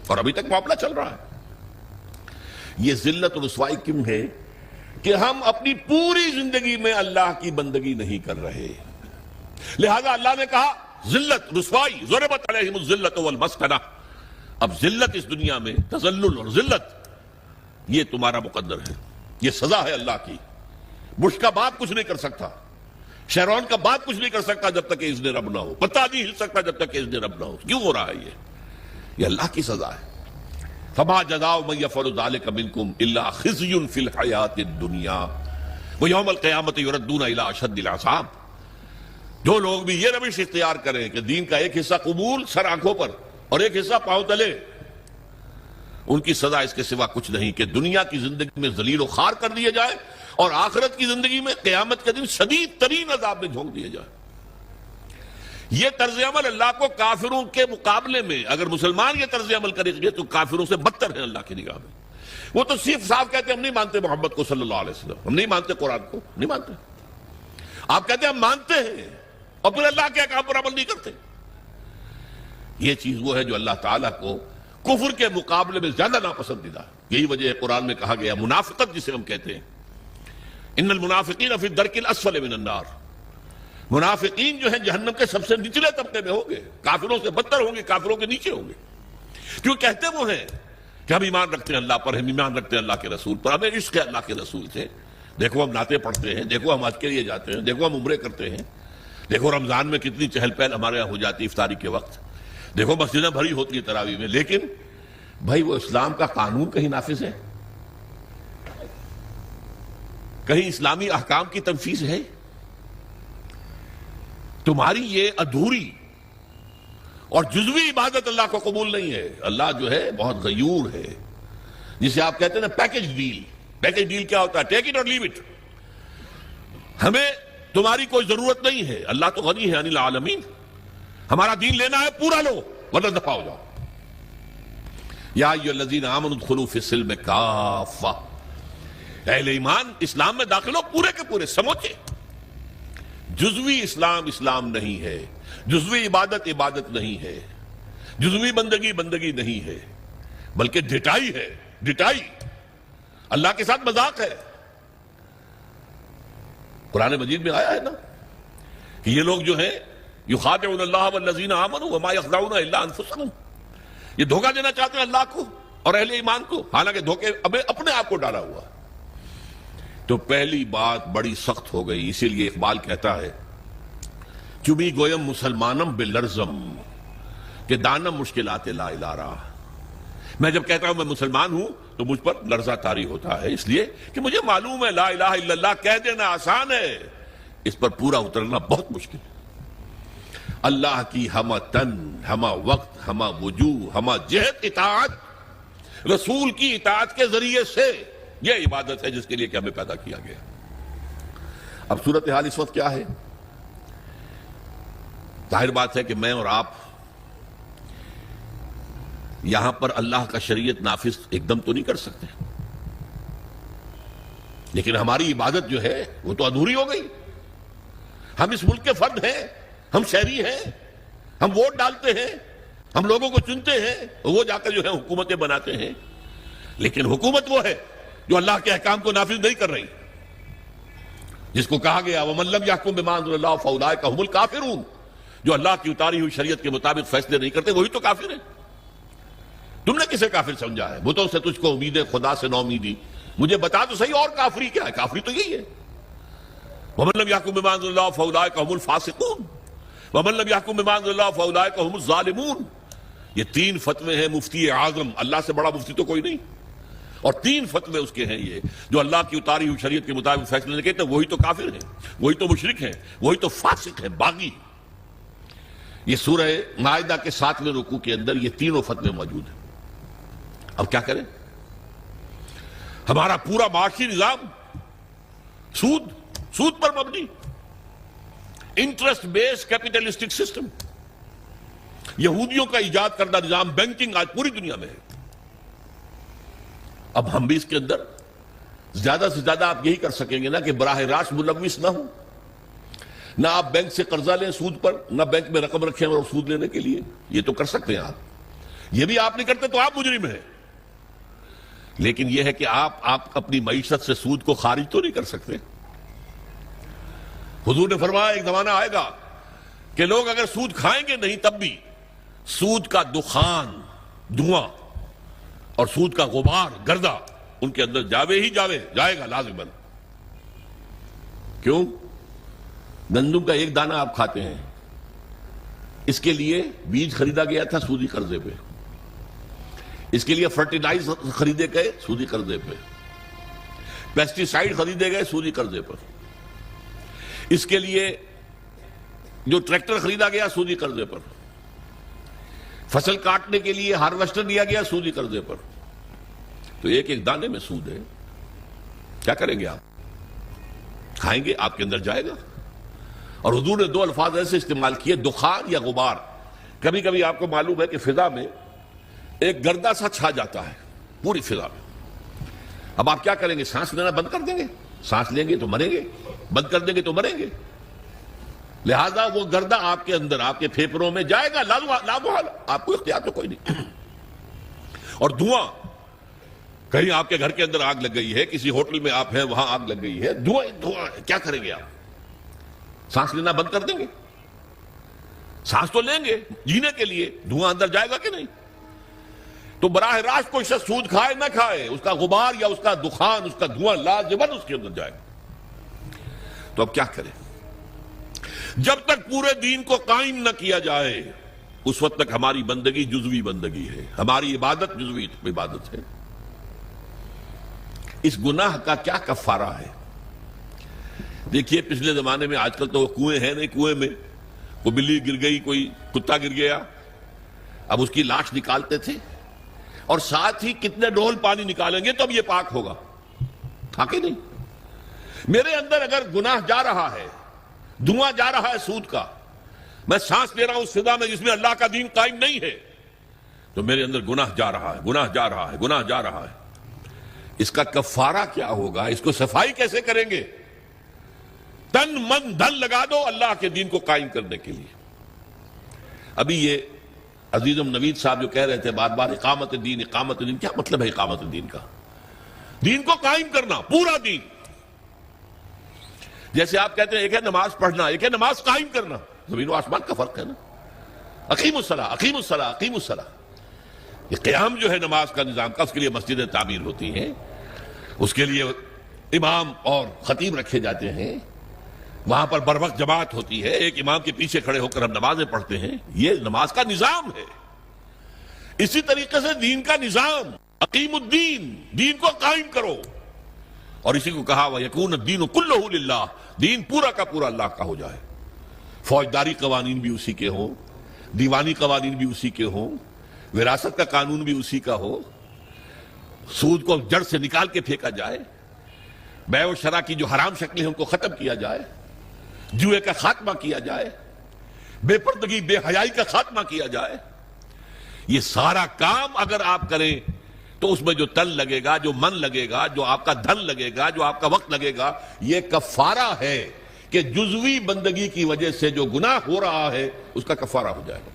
اور ابھی تک معاملہ چل رہا ہے۔ یہ ذلت و رسوائی کیوں ہے؟ کہ ہم اپنی پوری زندگی میں اللہ کی بندگی نہیں کر رہے، لہذا اللہ نے کہا ذلت رسوائی، ضربت علیہم الذلت والمسکنہ، اب ذلت اس دنیا میں، تذلل اور ذلت، یہ تمہارا مقدر ہے، یہ سزا ہے اللہ کی۔ بش کا باپ کچھ نہیں کر سکتا، شیرون کا باپ کچھ نہیں کر سکتا جب تک کہ اذن رب نہ ہو، پتہ نہیں ہل سکتا جب تک کہ اذن رب نہ ہو۔ کیوں ہو رہا ہے یہ اللہ کی سزا ہے۔ فما جزاء من يفعل ذلك منكم الا خزي في الحياة الدنيا ويوم القيامة يردون الى اشد العذاب۔ جو لوگ بھی یہ روش اختیار کریں کہ دین کا ایک حصہ قبول سر آنکھوں پر اور ایک حصہ پاؤں تلے، ان کی سزا اس کے سوا کچھ نہیں کہ دنیا کی زندگی میں ذلیل و خوار کر دیے جائے اور آخرت کی زندگی میں قیامت کے دن شدید ترین عذاب میں جھونک دیے جائے۔ یہ طرز عمل اللہ کو کافروں کے مقابلے میں، اگر مسلمان یہ طرز عمل کریں گے تو کافروں سے بدتر ہے اللہ کی نگاہ میں۔ وہ تو صرف صاحب کہتے ہیں ہم نہیں مانتے محمد کو صلی اللہ علیہ وسلم، ہم نہیں مانتے قرآن کو، نہیں مانتے۔ آپ کہتے ہیں ہم مانتے ہیں اور پھر اللہ کے احکام پر عمل نہیں کرتے۔ یہ چیز وہ ہے جو اللہ تعالیٰ کو کفر کے مقابلے میں زیادہ ناپسندیدہ ہے۔ یہی وجہ ہے قرآن میں کہا گیا منافقت جسے ہم کہتے ہیں، ان المنافقین فی الدرک الاسفل من النار، منافقین جو ہیں جہنم کے سب سے نچلے طبقے میں ہوں گے، کافروں سے بدتر ہوں گے، کافروں کے نیچے ہوں گے۔ کیوں کہتے وہ ہیں کہ ہم ایمان رکھتے ہیں اللہ پر، ہم ایمان رکھتے ہیں اللہ کے رسول پر، ہمیں عشق ہے اللہ کے رسول سے، دیکھو ہم نعتیں پڑھتے ہیں، دیکھو ہم حج کے لیے جاتے ہیں، دیکھو ہم عمرے کرتے ہیں، دیکھو رمضان میں کتنی چہل پہل ہمارے یہاں ہو جاتی ہے افطاری کے وقت، دیکھو مسجدیں بھری ہوتی ہیں تراویح میں، لیکن بھائی وہ اسلام کا قانون کہیں نافذ ہے؟ کہیں اسلامی احکام کی تنفیذ ہے؟ تمہاری یہ ادھوری اور جزوی عبادت اللہ کو قبول نہیں ہے۔ اللہ جو ہے بہت غیور ہے، جسے آپ کہتے ہیں نا پیکج ڈیل۔ پیکج ڈیل کیا ہوتا ہے؟ ٹیک اٹ اور لیو اٹ، ہمیں تمہاری کوئی ضرورت نہیں ہے، اللہ تو غنی ہے عن العالمین، ہمارا دین لینا ہے پورا لو ورنہ دفع ہو جاؤ۔ یا ایھا الذین آمنوا ادخلوا فی السلم کافہ، اہل ایمان اسلام میں داخل ہو پورے کے پورے سموچے۔ جزوی اسلام اسلام نہیں ہے، جزوی عبادت عبادت نہیں ہے، جزوی بندگی بندگی نہیں ہے، بلکہ ڈٹائی ہے، ڈٹائی اللہ کے ساتھ مذاق ہے۔ قرآن مجید میں آیا ہے نا کہ یہ لوگ جو ہیں یخادعون اللہ والذین آمنوا وما یخدعون الا انفسهم، یہ دھوکہ دینا چاہتے ہیں اللہ کو اور اہل ایمان کو، حالانکہ دھوکے اپنے آپ کو ڈالا ہوا۔ تو پہلی بات بڑی سخت ہو گئی، اسی لیے اقبال کہتا ہے چمی گویم مسلمانم بلرزم کہ دانم مشکلات لا الہ را۔ میں جب کہتا ہوں میں مسلمان ہوں تو مجھ پر لرزہ طاری ہوتا ہے، اس لیے کہ مجھے معلوم ہے لا الہ الا اللہ کہہ دینا آسان ہے، اس پر پورا اترنا بہت مشکل ہے۔ اللہ کی ہمہ تن، ہمہ وقت، ہمہ وجوہ، ہمہ جہت اطاعت، رسول کی اطاعت کے ذریعے سے، یہ عبادت ہے جس کے لیے کہ ہمیں پیدا کیا گیا۔ اب صورتحال اس وقت کیا ہے؟ ظاہر بات ہے کہ میں اور آپ یہاں پر اللہ کا شریعت نافذ ایک دم تو نہیں کر سکتے، لیکن ہماری عبادت جو ہے وہ تو ادھوری ہو گئی۔ ہم اس ملک کے فرد ہیں، ہم شہری ہیں، ہم ووٹ ڈالتے ہیں، ہم لوگوں کو چنتے ہیں، وہ جا کر جو ہے حکومتیں بناتے ہیں، لیکن حکومت وہ ہے جو اللہ کے احکام کو نافذ نہیں کر رہی، جس کو کہا گیا وَمَن لَّمْ يَحْكُم بِمَا أَنزَلَ اللَّهُ فَأُولَٰئِكَ هُمُ الْكَافِرُونَ، جو اللہ کی اتاری ہوئی شریعت کے مطابق فیصلے نہیں کرتے وہی تو کافر ہیں۔ تم نے کسے کافر سمجھا ہے؟ بتوں سے تجھ کو امید ہے، خدا سے نو امیدی، مجھے بتا تو صحیح اور کافری کیا ہے؟ کافری تو یہی ہے، وَمَن لَّمْ يَحْكُم بِمَا أَنزَلَ اللَّهُ فَأُولَٰئِكَ هُمُ الْفَاسِقُونَ وَمَن لَّمْ يَحْكُم بِمَا أَنزَلَ اللَّهُ فَأُولَٰئِكَ هُمُ الظَّالِمُونَ۔ یہ تین فتوے ہیں مفتی اعظم، اللہ سے بڑا مفتی تو کوئی نہیں، اور تین فتوے اس کے ہیں یہ جو اللہ کی اتاری ہوئی شریعت کے مطابق فیصلے نہیں کرتے وہی تو کافر ہیں، وہی تو مشرک ہیں، وہی تو فاسق ہیں، باغی۔ یہ سورہ مائدہ کے 7ویں رکوع کے اندر یہ تینوں فتوے موجود ہیں۔ اب کیا کریں؟ ہمارا پورا معاشی نظام سود پر مبنی، انٹرسٹ بیس کیپیٹلسٹک سسٹم، یہودیوں کا ایجاد کردہ نظام بینکنگ آج پوری دنیا میں ہے۔ اب ہم بھی اس کے اندر زیادہ سے زیادہ آپ یہی کر سکیں گے نا کہ براہ راست ملوث نہ ہوں، نہ آپ بینک سے قرضہ لیں سود پر، نہ بینک میں رقم رکھیں اور سود لینے کے لیے. یہ تو کر سکتے ہیں آپ. یہ بھی آپ نہیں کرتے تو آپ مجرم ہیں. لیکن یہ ہے کہ آپ اپنی معیشت سے سود کو خارج تو نہیں کر سکتے. حضور نے فرمایا ایک زمانہ آئے گا کہ لوگ اگر سود کھائیں گے نہیں تب بھی سود کا دخان، دھواں اور سود کا غبار، گردہ ان کے اندر جائے گا لازماً. کیوں؟ گندم کا ایک دانہ آپ کھاتے ہیں، اس کے لیے بیج خریدا گیا تھا سودی قرضے پہ، اس کے لیے فرٹیلائزر خریدے گئے سودی قرضے پہ، پیسٹی سائیڈ خریدے گئے سودی قرضے پر، اس کے لیے جو ٹریکٹر خریدا گیا سودی قرضے پر، فصل کاٹنے کے لیے ہارویسٹر لیا گیا سودی قرضے پر. تو ایک ایک دانے میں سود ہے. کیا کریں گے آپ؟ کھائیں گے، آپ کے اندر جائے گا. اور حضور نے دو الفاظ ایسے استعمال کیے، دخان یا غبار. کبھی کبھی آپ کو معلوم ہے کہ فضا میں ایک گردہ سا چھا جاتا ہے پوری فضا میں. اب آپ کیا کریں گے؟ سانس لینا بند کر دیں گے؟ سانس لیں گے تو مریں گے، بند کر دیں گے تو مریں گے. لہذا وہ گردہ آپ کے اندر، آپ کے پھیپھڑوں میں جائے گا، لامحال، آپ کو اختیار تو کوئی نہیں. اور دھواں، کہیں آپ کے گھر کے اندر آگ لگ گئی ہے، کسی ہوٹل میں آپ ہیں وہاں آگ لگ گئی ہے، دھواں ہے، کیا کریں گے آپ؟ سانس لینا بند کر دیں گے؟ سانس تو لیں گے جینے کے لیے، دھواں اندر جائے گا کہ نہیں؟ تو براہ راست کوئی شخص سود کھائے نہ کھائے، اس کا غبار یا اس کا دخان، اس کا دھواں لازماً اس کے اندر جائے گا. تو اب کیا کریں؟ جب تک پورے دین کو قائم نہ کیا جائے اس وقت تک ہماری بندگی جزوی بندگی ہے، ہماری عبادت جزوی عبادت ہے. اس گناہ کا کیا کفارہ ہے؟ دیکھیے پچھلے زمانے میں، آج کل تو کنویں ہیں نہیں، کنویں میں کوئی بلی گر گئی، کوئی کتا گر گیا، اب اس کی لاش نکالتے تھے اور ساتھ ہی کتنے ڈول پانی نکالیں گے تو اب یہ پاک ہوگا. تھا کہ نہیں؟ میرے اندر اگر گناہ جا رہا ہے، دھواں جا رہا ہے سود کا، میں سانس لے رہا ہوں اس فضا میں جس میں اللہ کا دین قائم نہیں ہے، تو میرے اندر گناہ جا رہا ہے، گناہ جا رہا ہے، گناہ جا رہا ہے. اس کا کفارہ کیا ہوگا؟ اس کو صفائی کیسے کریں گے؟ تن من دھن لگا دو اللہ کے دین کو قائم کرنے کے لیے. ابھی یہ عزیزم نوید صاحب جو کہہ رہے تھے بار بار اقامت دین، اقامت دین، کیا مطلب ہے اقامت دین کا؟ دین کو قائم کرنا، پورا دین. جیسے آپ کہتے ہیں ایک ہے نماز پڑھنا، ایک ہے نماز قائم کرنا. زمین و آسمان کا فرق ہے نا. اقیم الصلاۃ، اقیم الصلاۃ، اقیم الصلاۃ. یہ قیام جو ہے نماز کا نظام کا، اس کے لیے مسجدیں تعمیر ہوتی ہیں، اس کے لیے امام اور خطیب رکھے جاتے ہیں، وہاں پر بر وقت جماعت ہوتی ہے، ایک امام کے پیچھے کھڑے ہو کر ہم نمازیں پڑھتے ہیں. یہ نماز کا نظام ہے. اسی طریقے سے دین کا نظام، اقیم الدین، دین کو قائم کرو. اور اسی کو کہا وَيَكُونَ الدِّينُ كُلُّهُ لِلَّهِ، دین پورا کا پورا اللہ کا ہو جائے. فوجداری قوانین بھی اسی کے ہوں، دیوانی قوانین بھی اسی کے ہوں، وراثت کا قانون بھی اسی کا ہو، سود کو جڑ سے نکال کے پھینکا جائے، بیع و شرع کی جو حرام شکلیں ہیں ان کو ختم کیا جائے، جوئے کا خاتمہ کیا جائے، بے پردگی بے حیائی کا خاتمہ کیا جائے. یہ سارا کام اگر آپ کریں تو اس میں جو تن لگے گا، جو من لگے گا، جو آپ کا دھن لگے گا، جو آپ کا وقت لگے گا، یہ کفارہ ہے کہ جزوی بندگی کی وجہ سے جو گناہ ہو رہا ہے اس کا کفارہ ہو جائے گا.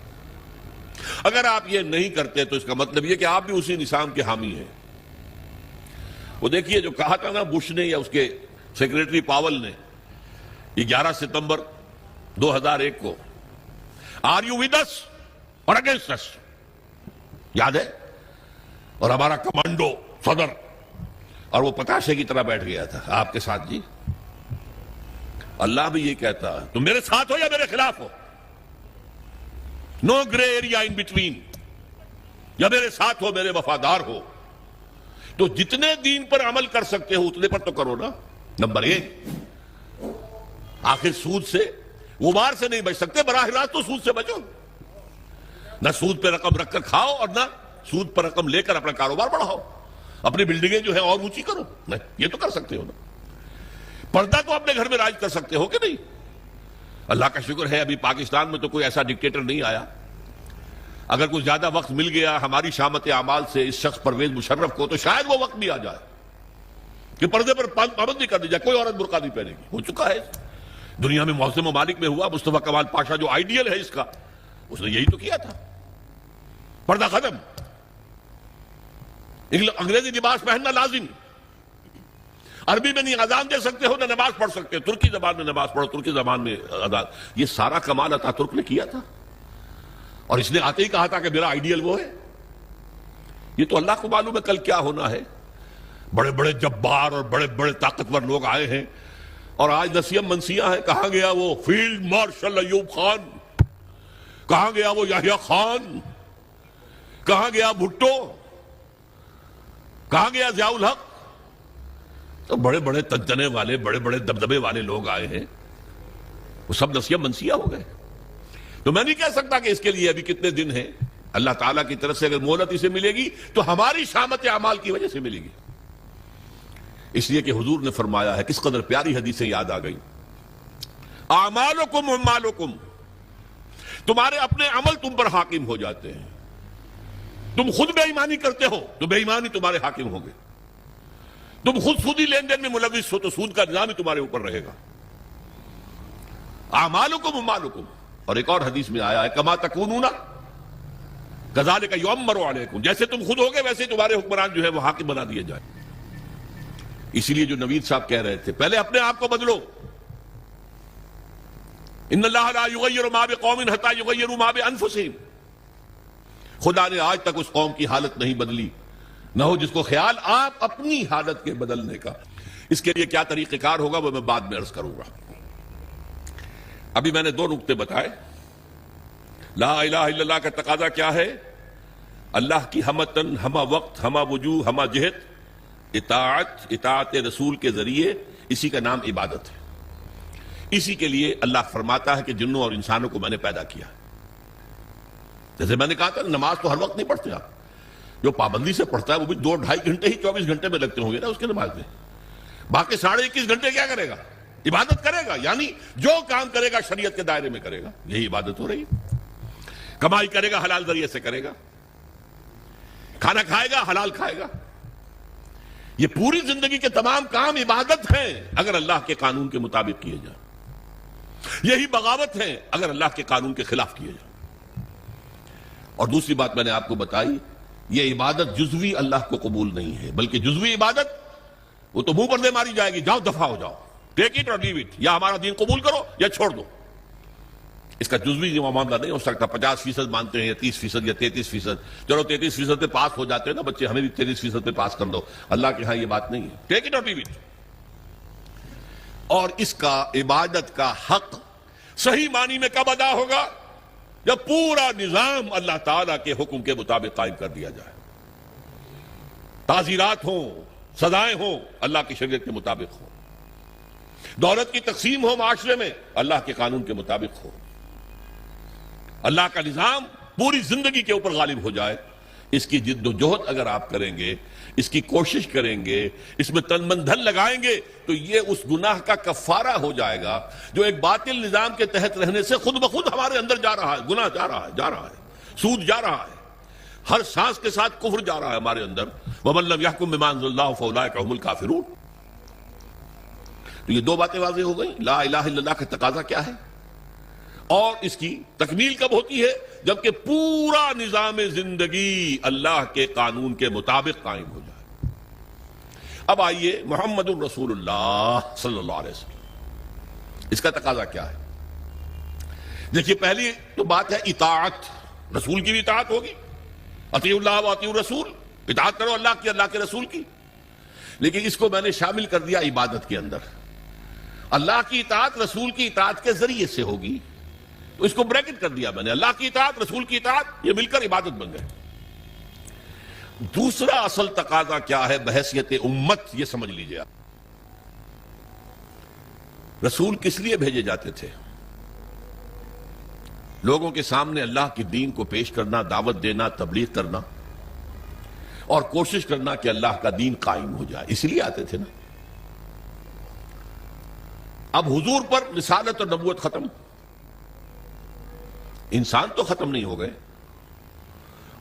اگر آپ یہ نہیں کرتے تو اس کا مطلب یہ کہ آپ بھی اسی نظام کے حامی ہیں. وہ دیکھیے جو کہا تھا نا بش نے یا اس کے سیکریٹری پاول نے 11 ستمبر 2001 کو، آر یو ود اس اور اگینسٹ اس؟ یاد ہے؟ اور ہمارا کمانڈو صدر اور وہ پتاشے کی طرح بیٹھ گیا تھا آپ کے ساتھ. جی اللہ بھی یہ کہتا ہے تم میرے ساتھ ہو یا میرے خلاف ہو، نو گرے ایریا ان بٹوین، یا میرے ساتھ ہو، میرے وفادار ہو. تو جتنے دین پر عمل کر سکتے ہو اتنے پر تو کرو نا. نمبر 1، آخر سود سے غبار سے نہیں بچ سکتے، براہ راست تو سود سے بچو. نہ سود پہ رقم رکھ کر کھاؤ اور نہ سود پر رقم لے کر اپنا کاروبار بڑھاؤ، اپنی بلڈنگیں جو ہے اور اونچی کرو. نہیں، یہ تو کر سکتے ہو نا. پردہ تو اپنے گھر میں راج کر سکتے ہو کہ نہیں؟ اللہ کا شکر ہے ابھی پاکستان میں تو کوئی ایسا ڈکٹیٹر نہیں آیا. اگر کوئی زیادہ وقت مل گیا ہماری شامت اعمال سے اس شخص پرویز مشرف کو تو شاید وہ وقت بھی آ جائے کہ پردے پر پابندی کر دی جائے، کوئی عورت برقع نہیں پہنے گی. ہو چکا ہے. دنیا میں معظم ممالک میں ہوا. مصطفیٰ کمال پاشا جو آئیڈیل ہے اس کا, اس نے یہی تو کیا تھا. پردہ ختم, انگریزی لباس پہننا لازم, عربی میں نہیں اذان دے سکتے ہو نہ نماز پڑھ سکتے, ترکی زبان میں نماز پڑھو, ترکی زبان میں اذان. یہ سارا کمال اتا ترک نے کیا تھا, اور اس نے آتے ہی کہا تھا کہ میرا آئیڈیل وہ ہے. یہ تو اللہ کو معلوم ہے کل کیا ہونا ہے. بڑے بڑے جبار اور بڑے بڑے طاقتور لوگ آئے ہیں, اور آج نسیم منسیاں ہیں. کہاں گیا وہ فیلڈ مارشل ایوب خان, کہاں گیا وہ یحییٰ خان, کہاں گیا بھٹو, کہاں گیا ضیاء الحق. تو بڑے بڑے تنتنے والے, بڑے بڑے دبدبے والے لوگ آئے ہیں, وہ سب نسیم منسیہ ہو گئے. تو میں نہیں کہہ سکتا کہ اس کے لیے ابھی کتنے دن ہیں. اللہ تعالیٰ کی طرف سے اگر مہلت اسے ملے گی تو ہماری شامت اعمال کی وجہ سے ملے گی. اس لیے کہ حضور نے فرمایا ہے, کس قدر پیاری حدیثیں یاد آ گئی, اعمالکم اموالکم, تمہارے اپنے عمل تم پر حاکم ہو جاتے ہیں. تم خود بے ایمانی کرتے ہو تو بے ایمانی تمہارے حاکم ہوں گے. تم خود سودی لین دین میں ملوث ہو تو سود کا نظام ہی تمہارے اوپر رہے گا. اعمالکم اموالکم. اور ایک اور حدیث میں آیا ہے, کما تکونون کذالک یؤمر علیکم, جیسے تم خود ہوگے ویسے تمہارے حکمران جو ہے وہ حاکم بنا دیے جائیں. اسی لیے جو نوید صاحب کہہ رہے تھے, پہلے اپنے آپ کو بدلو. ان اللہ لا یغیر ما بقوم حتی یغیروا ما بانفسہم. خدا نے آج تک اس قوم کی حالت نہیں بدلی, نہ ہو جس کو خیال آپ اپنی حالت کے بدلنے کا. اس کے لیے کیا طریقہ کار ہوگا وہ میں بعد میں عرض کروں گا. ابھی میں نے 2 نکتے بتائے. لا الہ الا اللہ کا تقاضا کیا ہے؟ اللہ کی ہمتن, ہمہ وقت, ہمہ وجوہ, ہمہ جہت اطاعت رسول کے ذریعے. اسی کا نام عبادت ہے. اسی کے لیے اللہ فرماتا ہے کہ جنوں اور انسانوں کو میں نے پیدا کیا. جیسے میں نے کہا تھا, نماز تو ہر وقت نہیں پڑھتے آپ. جو پابندی سے پڑھتا ہے وہ بھی 2-2.5 گھنٹے ہی 24 گھنٹے میں لگتے ہوں گے نا اس کے نماز میں. باقی 21.5 گھنٹے کیا کرے گا؟ عبادت کرے گا. یعنی جو کام کرے گا شریعت کے دائرے میں کرے گا. یہی عبادت ہو رہی ہے. کمائی کرے گا حلال ذریعے سے کرے گا, کھانا کھائے گا حلال کھائے گا. یہ پوری زندگی کے تمام کام عبادت ہیں اگر اللہ کے قانون کے مطابق کیے جائیں. یہی بغاوت ہیں اگر اللہ کے قانون کے خلاف کیے جائیں. اور دوسری بات میں نے آپ کو بتائی, یہ عبادت جزوی اللہ کو قبول نہیں ہے, بلکہ جزوی عبادت وہ تو منہ پر دے ماری جائے گی, جاؤ دفع ہو جاؤ, ٹیک اٹ اور لیو اٹ, یا ہمارا دین قبول کرو یا چھوڑ دو. اس کا جزوی معاملہ نہیں ہو سکتا. 50% مانتے ہیں یا 30% یا 33%. چلو 33% پہ پاس ہو جاتے ہیں نا بچے, ہمیں بھی 33% پہ پاس کر دو. اللہ کے ہاں یہ بات نہیں ہے. ٹیک اٹ اور لیو اٹ. اور اس کا عبادت کا حق صحیح معنی میں کب ادا ہوگا؟ جب پورا نظام اللہ تعالیٰ کے حکم کے مطابق قائم کر دیا جائے. تعزیرات ہوں, سزائیں ہوں, اللہ کی شریعت کے مطابق ہوں. دولت کی تقسیم ہو معاشرے میں, اللہ کے قانون کے مطابق ہو. اللہ کا نظام پوری زندگی کے اوپر غالب ہو جائے. اس کی جد و جہد اگر آپ کریں گے, اس کی کوشش کریں گے, اس میں تن من دھن لگائیں گے, تو یہ اس گناہ کا کفارہ ہو جائے گا جو ایک باطل نظام کے تحت رہنے سے خود بخود ہمارے اندر جا رہا ہے. گناہ جا رہا ہے, سود جا رہا ہے, ہر سانس کے ساتھ کفر جا رہا ہے ہمارے اندر. وَمَن لَّمْ يَحْكُم بِمَا أَنزَلَ اللَّهُ فَأُولَٰئِكَ هُمُ الْكَافِرُونَ. تو یہ 2 باتیں واضح ہو گئیں. لا الہ الا اللہ کا تقاضا کیا ہے, اور اس کی تکمیل کب ہوتی ہے؟ جبکہ پورا نظام زندگی اللہ کے قانون کے مطابق قائم ہو جائے. اب آئیے محمد الرسول اللہ صلی اللہ علیہ وسلم, اس کا تقاضا کیا ہے؟ دیکھیے, پہلی تو بات ہے اطاعت. رسول کی بھی اطاعت ہوگی, اطیعوا اللہ و اطیعوا الرسول, اطاعت کرو اللہ کی, اللہ کے رسول کی. لیکن اس کو میں نے شامل کر دیا عبادت کے اندر. اللہ کی اطاعت رسول کی اطاعت کے ذریعے سے ہوگی, تو اس کو بریکٹ کر دیا میں نے. اللہ کی اطاعت, رسول کی اطاعت, یہ مل کر عبادت بن گئے. دوسرا اصل تقاضا کیا ہے بحیثیت امت, یہ سمجھ لیجئے آپ. رسول کس لیے بھیجے جاتے تھے؟ لوگوں کے سامنے اللہ کی دین کو پیش کرنا, دعوت دینا, تبلیغ کرنا, اور کوشش کرنا کہ اللہ کا دین قائم ہو جائے. اس لیے آتے تھے نا. اب حضور پر رسالت اور نبوت ختم, انسان تو ختم نہیں ہو گئے.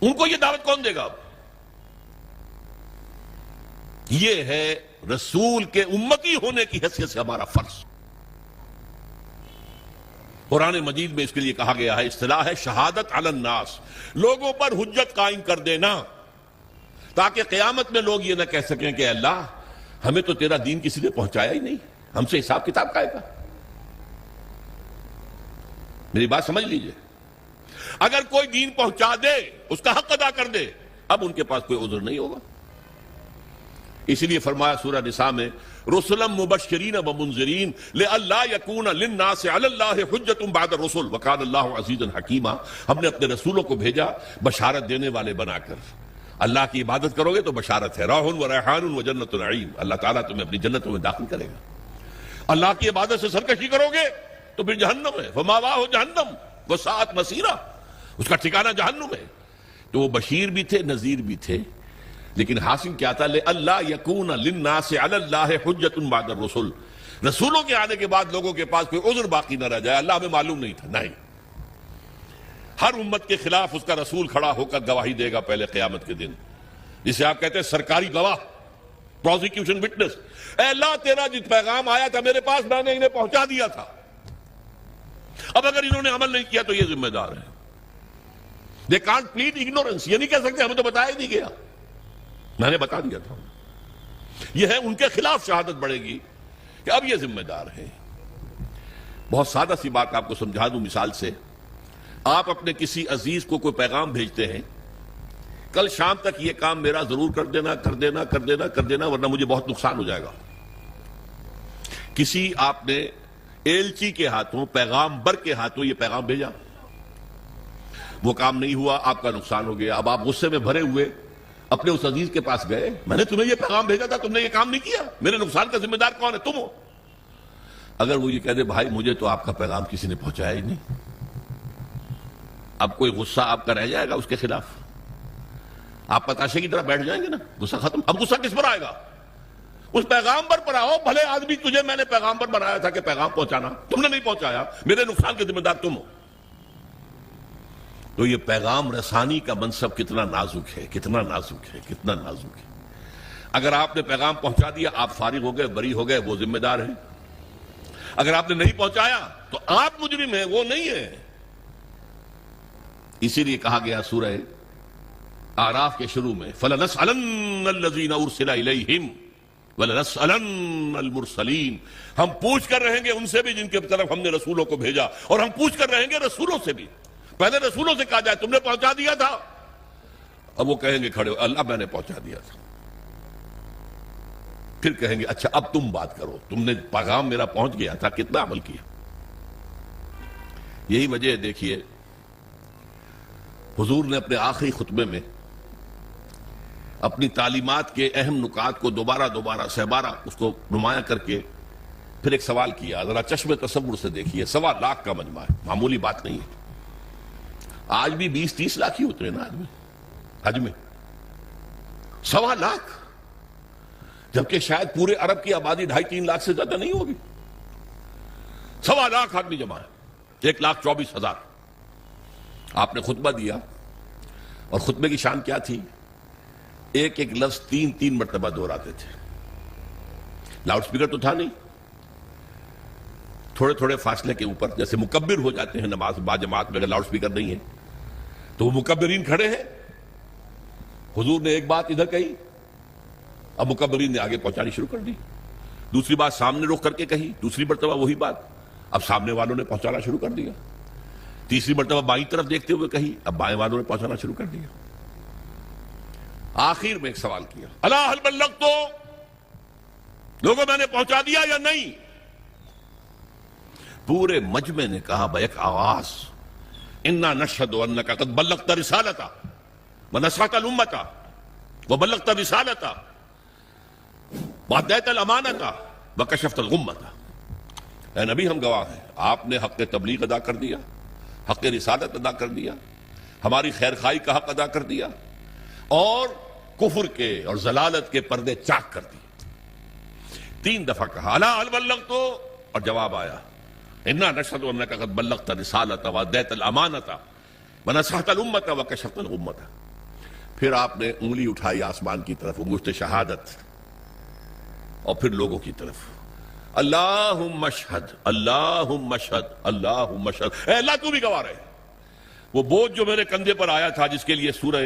ان کو یہ دعوت کون دے گا؟ اب یہ ہے رسول کے امتی ہونے کی حیثیت سے ہمارا فرض. قرآن مجید میں اس کے لیے کہا گیا ہے، اصطلاح ہے شہادت علی الناس، لوگوں پر حجت قائم کر دینا، تاکہ قیامت میں لوگ یہ نہ کہہ سکیں کہ اللہ ہمیں تو تیرا دین کسی نے پہنچایا ہی نہیں، ہم سے حساب کتاب کائے گا۔ میری بات سمجھ لیجئے، اگر کوئی دین پہنچا دے، اس کا حق ادا کر دے، اب ان کے پاس کوئی عذر نہیں ہوگا۔ اسی لیے فرمایا سورہ نساء میں رسلا مبشرین ومنذرین لئلا یکون للناس علی اللہ حجۃ بعد الرسل وکان اللہ عزیزا حکیما، ہم نے اپنے رسولوں کو بھیجا بشارت دینے والے بنا کر۔ اللہ کی عبادت کرو گے تو بشارت ہے، راح و ریحان و جنت نعیم، اللہ تعالیٰ تمہیں اپنی جنتوں میں داخل کرے گا۔ اللہ کی عبادت سے سرکشی کرو گے تو پھر جہنم ہے، فماواہ جہنم وساءت مصیرا، اس کا ٹھکانہ جہنم ہے۔ تو وہ بشیر بھی تھے، نذیر بھی تھے، لیکن حاصل کیا تھا؟ لئلا یکون للناس علی اللہ حجۃ بعد الرسل، رسولوں کے آنے کے بعد لوگوں کے پاس کوئی عذر باقی نہ رہ جائے۔ اللہ ہمیں معلوم نہیں تھا، نہیں، ہر امت کے خلاف اس کا رسول کھڑا ہو کر گواہی دے گا پہلے قیامت کے دن، جسے آپ کہتے ہیں سرکاری گواہ، پروزیکیوشن وٹنس۔ اے اللہ تیرا جس پیغام آیا تھا میرے پاس، میں نے انہیں پہنچا دیا تھا، اب اگر انہوں نے عمل نہیں کیا تو یہ ذمہ دار ہے۔ They can't plead ignorance، یہ نہیں کہہ سکتے ہمیں تو بتایا ہی نہیں گیا، میں نے بتا دیا تھا۔ یہ ہے ان کے خلاف شہادت بڑھے گی کہ اب یہ ذمہ دار ہے۔ بہت سادہ سی بات آپ کو سمجھا دوں مثال سے، آپ اپنے کسی عزیز کو کوئی پیغام بھیجتے ہیں، کل شام تک یہ کام میرا ضرور کر دینا کر دینا کر دینا کر دینا ورنہ مجھے بہت نقصان ہو جائے گا۔ کسی آپ نے ایلچی کے ہاتھوں، پیغام بر کے ہاتھوں یہ پیغام بھیجا، وہ کام نہیں ہوا، آپ کا نقصان ہو گیا۔ اب آپ غصے میں بھرے ہوئے اپنے اس عزیز کے پاس گئے، میں نے تمہیں یہ پیغام بھیجا تھا، تم نے یہ کام نہیں کیا، میرے نقصان کا ذمہ دار کون ہے؟ تم ہو۔ اگر وہ یہ کہہ دے بھائی مجھے تو آپ کا پیغام کسی نے پہنچایا ہی نہیں، اب کوئی غصہ آپ کا رہ جائے گا اس کے خلاف؟ آپ پتاشے کی طرح بیٹھ جائیں گے نا، غصہ ختم۔ اب غصہ کس پر آئے گا؟ اس پیغامبر پر آؤ، بھلے آدمی تجھے میں نے پیغامبر بنایا تھا کہ پیغام پہنچانا، تم نے نہیں پہنچایا، میرے نقصان کے ذمہ دار تم ہو۔ تو یہ پیغام رسانی کا منصب کتنا نازک ہے، کتنا نازک ہے، کتنا نازک ہے۔ اگر آپ نے پیغام پہنچا دیا، آپ فارغ ہو گئے، بری ہو گئے، وہ ذمہ دار ہیں۔ اگر آپ نے نہیں پہنچایا تو آپ مجرم ہیں، وہ نہیں ہے۔ اسی لیے کہا گیا سورہ اعراف کے شروع میں فَلَنَسْأَلَنَّ الَّذِينَ أُرْسِلَ إِلَيْهِمْ وَلَنَسْأَلَنَّ الْمُرْسَلِينَ، ہم پوچھ کر رہیں گے ان سے بھی جن کے طرف ہم نے رسولوں کو بھیجا، اور ہم پوچھ کر رہیں گے رسولوں سے بھی۔ پہلے رسولوں سے کہا جائے تم نے پہنچا دیا تھا، اب وہ کہیں گے کھڑے ہو اللہ میں نے پہنچا دیا تھا، پھر کہیں گے اچھا اب تم بات کرو، تم نے پیغام میرا پہنچ گیا تھا، کتنا عمل کیا؟ یہی وجہ ہے، دیکھیے حضور نے اپنے آخری خطبے میں اپنی تعلیمات کے اہم نکات کو دوبارہ سہبارہ اس کو نمایاں کر کے پھر ایک سوال کیا۔ ذرا چشم تصور سے دیکھیے، 1.25 لاکھ کا مجمع ہے، معمولی بات نہیں ہے۔ آج بھی 20-30 لاکھ ہی ہوتے ہیں نا آدمی حج میں، 1.25 لاکھ، جبکہ شاید پورے عرب کی آبادی 2.5-3 لاکھ سے زیادہ نہیں ہوگی۔ 1.25 لاکھ آدمی جمع ہے، 1,24,000۔ آپ نے خطبہ دیا، اور خطبے کی شان کیا تھی؟ ایک ایک لفظ 3 مرتبہ دہراتے تھے۔ لاؤڈ سپیکر تو تھا نہیں، تھوڑے تھوڑے فاصلے کے اوپر، جیسے مکبر ہو جاتے ہیں نماز با جماعت میں، اگر لاؤڈ سپیکر نہیں ہے تو وہ مکبرین کھڑے ہیں۔ حضور نے ایک بات ادھر کہی، اب مکبرین نے آگے پہنچانی شروع کر دی، دوسری بات سامنے رخ کر کے کہی، دوسری مرتبہ وہی بات، اب سامنے والوں نے پہنچانا شروع کر دیا، تیسری مرتبہ بائیں طرف دیکھتے ہوئے کہی، اب بائیں والوں نے پہنچانا شروع کر دیا۔ آخر میں ایک سوال کیا، الا هل بلغت، لوگوں میں نے پہنچا دیا یا نہیں؟ پورے مجمع نے کہا بیک آواز، انا نشہد انک قد بلغت رسالتا ونصحت الامتا وبلغت رسالتا وادیت الامانتا وکشفت الغمتا۔ اے نبی ہم گواہ ہیں، آپ نے حق تبلیغ ادا کر دیا، حق رسالت ادا کر دیا، ہماری خیر خواہی کا حق ادا کر دیا، اور کفر کے اور ضلالت کے پردے چاک کر دیے۔ 3 دفعہ کہا الا هل بلغت، اور جواب آیا انا نشهد انک قد بلغت رسالۃ وادیت الامانۃ ونصحت الامۃ وکشفت الغمۃ۔ پھر آپ نے انگلی اٹھائی آسمان کی طرف، انگشت شہادت، اور پھر لوگوں کی طرف، اللہم اشہد اللہم اشہد اللہم اشہد، اے اللہ تو بھی گواہ رہے۔ وہ بوجھ جو میرے کندھے پر آیا تھا، جس کے لیے سورہ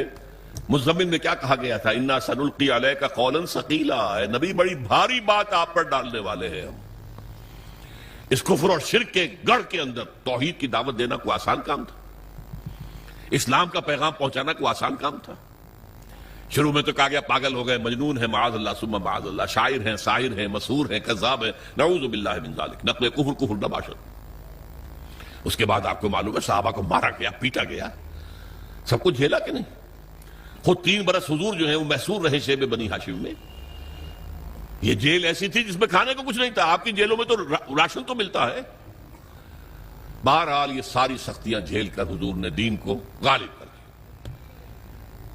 مزمل میں کیا کہا گیا تھا، انا سنلقی علیک قولا ثقیلا، اے نبی بڑی بھاری بات آپ پر ڈالنے والے ہیں ہم۔ اس کفر اور شرک کے گڑھ کے اندر توحید کی دعوت دینا کوئی آسان کام تھا؟ اسلام کا پیغام پہنچانا کوئی آسان کام تھا؟ شروع میں تو کہا گیا پاگل ہو گئے، مجنون ہے، معاذ اللہ ثم معاذ اللہ، شاعر ہیں، ساحر ہیں، مسحور ہیں، کذاب ہیں، نعوذ باللہ من ذالک، نقل کفر کفر نہ باشد۔ اس کے بعد آپ کو معلوم ہے صحابہ کو مارا گیا، پیٹا گیا، سب کچھ جھیلا کہ نہیں؟ خود 3 برس حضور جو ہیں وہ محصور رہے شیب بنی ہاشم میں۔ یہ جیل ایسی تھی جس میں کھانے کو کچھ نہیں تھا، آپ کی جیلوں میں تو راشن تو ملتا ہے۔ بہرحال یہ ساری سختیاں جھیل کر حضور نے دین کو غالب کر دیا،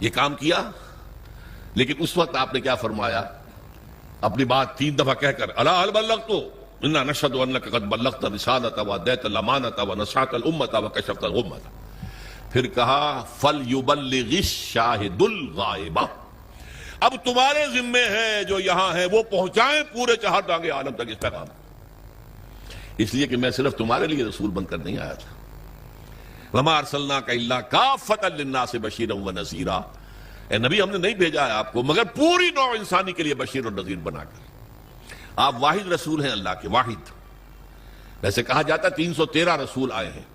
یہ کام کیا۔ لیکن اس وقت آپ نے کیا فرمایا؟ اپنی بات 3 دفعہ کہہ کر الا هل بلغت انا نشهد انك قد بلغت الرسالة واديت الامانة ونصحت الامة وكشفت الغمة، پھر کہا فليبلغ الشاهد الغائب، اب تمہارے ذمے ہے جو یہاں ہے وہ پہنچائیں پورے چہار دانگے عالم تک اس پیغام، اس لیے کہ میں صرف تمہارے لیے رسول بن کر نہیں آیا تھا۔ وما ارسلناک الا کافۃ للناس بشیرا ونذیرا، اے نبی ہم نے نہیں بھیجا ہے آپ کو مگر پوری نوع انسانی کے لیے بشیر اور نذیر بنا کر۔ آپ واحد رسول ہیں اللہ کے، واحد۔ ویسے کہا جاتا 313 رسول آئے ہیں،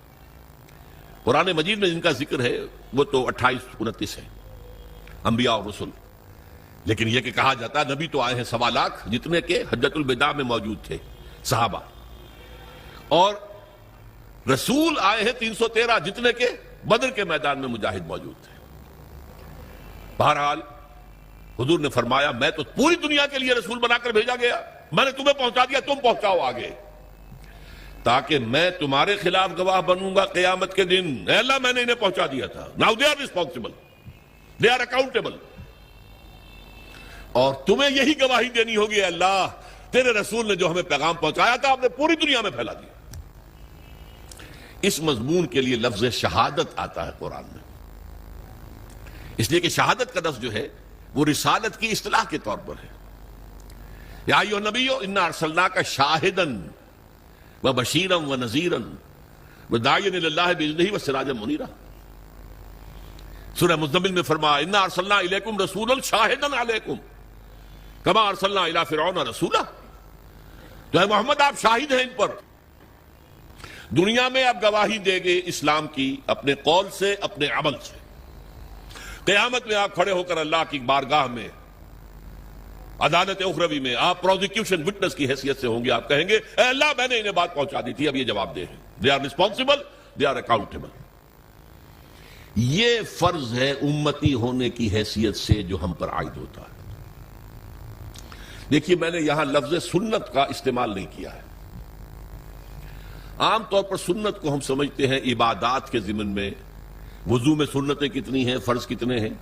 قرآن مجید میں جن کا ذکر ہے وہ تو 28-29 ہیں انبیاء اور رسول، لیکن یہ کہ کہا جاتا ہے نبی تو آئے ہیں 1.25 لاکھ، جتنے کہ حجۃ الوداع میں موجود تھے صحابہ، اور رسول آئے ہیں 313 جتنے کہ بدر کے میدان میں مجاہد موجود تھے۔ بہرحال حضور نے فرمایا میں تو پوری دنیا کے لیے رسول بنا کر بھیجا گیا، میں نے تمہیں پہنچا دیا، تم پہنچاؤ آگے، تاکہ میں تمہارے خلاف گواہ بنوں گا قیامت کے دن۔ اے اللہ میں نے انہیں پہنچا دیا تھا، now they are responsible, they are accountable, اور تمہیں یہی گواہی دینی ہوگی، اے اللہ تیرے رسول نے جو ہمیں پیغام پہنچایا تھا آپ نے پوری دنیا میں پھیلا دیا۔ اس مضمون کے لیے لفظ شہادت آتا ہے قرآن میں، اس لیے کہ شہادت کا لفظ جو ہے وہ رسالت کی اصطلاح کے طور پر ہے۔ یا ایھا النبی انا ارسلناک شاہدا وبشیرا ونذیرا وداعیا الی اللہ باذنہ وسراجا منیرا۔ سورہ مزمل میں فرمایا انا ارسلنا الیکم رسولا شاہدا علیکم کما ارسلنا الی فرعون رسولا، تو اے محمد آپ شاہد ہیں ان پر، دنیا میں آپ گواہی دیں گے اسلام کی اپنے قول سے، اپنے عمل سے، قیامت میں آپ کھڑے ہو کر اللہ کی بارگاہ میں عدالت اخروی میں آپ پروزیکیوشن وٹنس کی حیثیت سے ہوں گے، آپ کہیں گے اے اللہ میں نے انہیں بات پہنچا دی تھی، اب یہ جواب دے ہیں، they are responsible, they are accountable. یہ فرض ہے امتی ہونے کی حیثیت سے جو ہم پر عائد ہوتا ہے۔ دیکھیے میں نے یہاں لفظ سنت کا استعمال نہیں کیا ہے، عام طور پر سنت کو ہم سمجھتے ہیں عبادات کے ضمن میں، وضو میں سنتیں کتنی ہیں، فرض کتنے ہیں،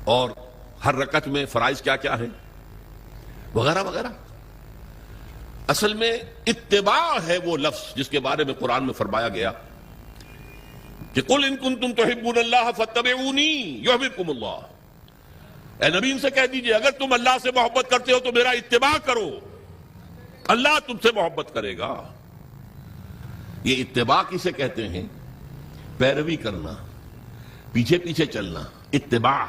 اور ہر رکعت میں فرائض کیا کیا ہیں، وغیرہ وغیرہ۔ اصل میں اتباع ہے وہ لفظ جس کے بارے میں قرآن میں فرمایا گیا کہ قل ان کنتم تحبون اللہ فاتبعونی یحببکم اللہ، اے نبی ان سے کہہ دیجئے اگر تم اللہ سے محبت کرتے ہو تو میرا اتباع کرو، اللہ تم سے محبت کرے گا۔ یہ اتباع کسے کہتے ہیں؟ پیروی کرنا، پیچھے پیچھے چلنا، اتباع